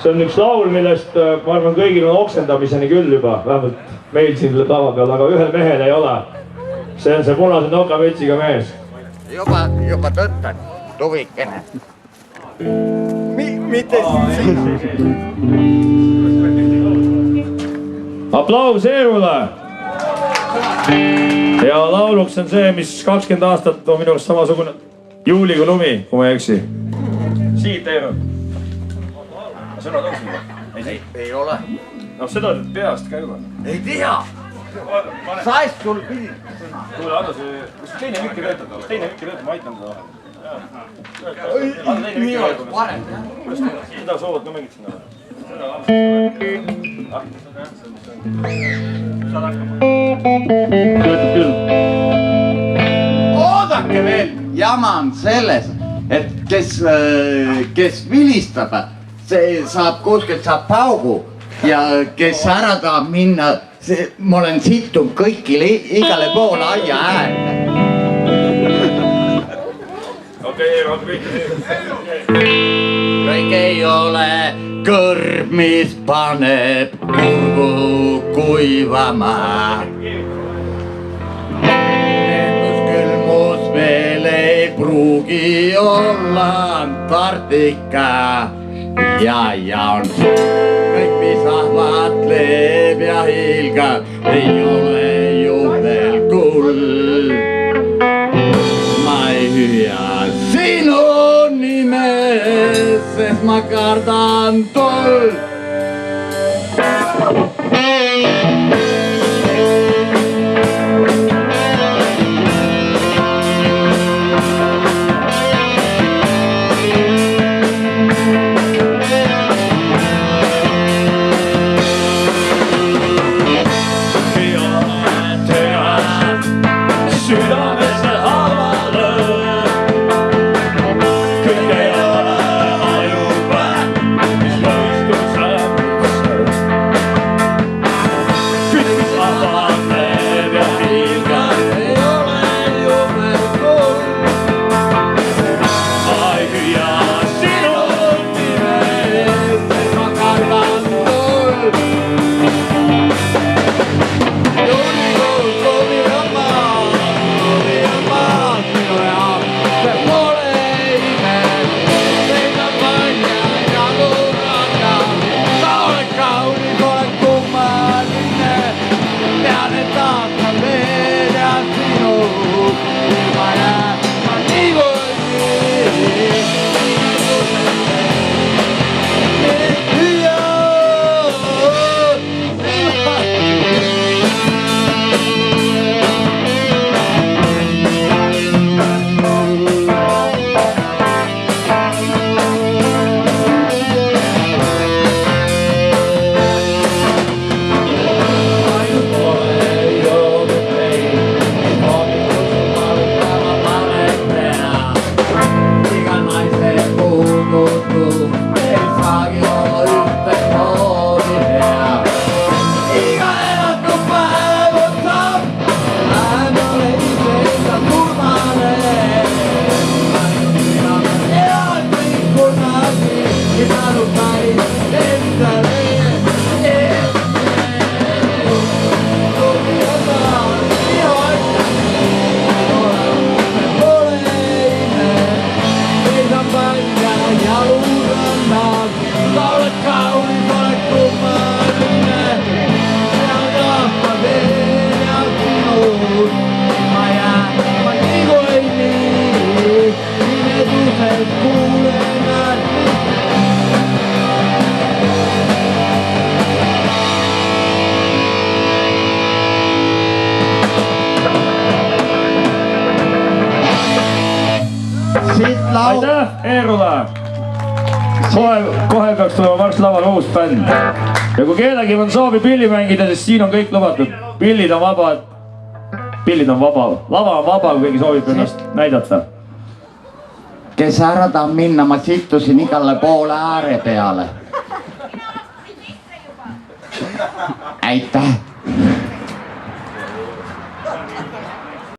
see on üks laul, millest ma arvan kõigil on oksendamiseni küll juba, vähemalt meil siin lava peal, aga ühel mehel ei ole. See on see punase nokavetsiga mees. Juba tõttan, tuvikene. Mitte siin. Aplaus Eerule! Ja lauluks on see, mis 20 aastat on minu samasugune Juuliga lumi, kui ma ei eksi. Siit Eerul. Sõnad on siin? Ei ole. No seda peast ka juba. Ei tea. Saest sul pidi sõna. Kuule, anna see, kas teine mikki töötab? Kas teine mikki töötab? Ma aitan seda. Nii oleks parem. Seda soovad ka mängid sinna. Töötab küll. Oodake veel, jama on selles, et kes vilistab, see saab kuskilt saab paugu ja kes ära tahab minna, ma olen sittunud kõikile igale poole aia äärde. Okei, kõik ei ole kõrb, mis paneb kurgu kuivama. Külmus veel ei pruugi olla Antarktika. Ja on kõik, mis ahvatleb ja hiilgab, ei ole ju veel kuld. Ma ei hüüa sinu nime, sest ma kardan tuld. Aitäh, Eerule! Kohe peaks tulema varsti lavale uus bänd. Ja kui kellelgi on soovi pilli mängida, siis siin on kõik lubatud. Pillid on vabad. Lava on vaba, kui keegi soovib ennast näidata. Kes ära tahab minna, ma sittusin igale poole ääre peale. Aitäh!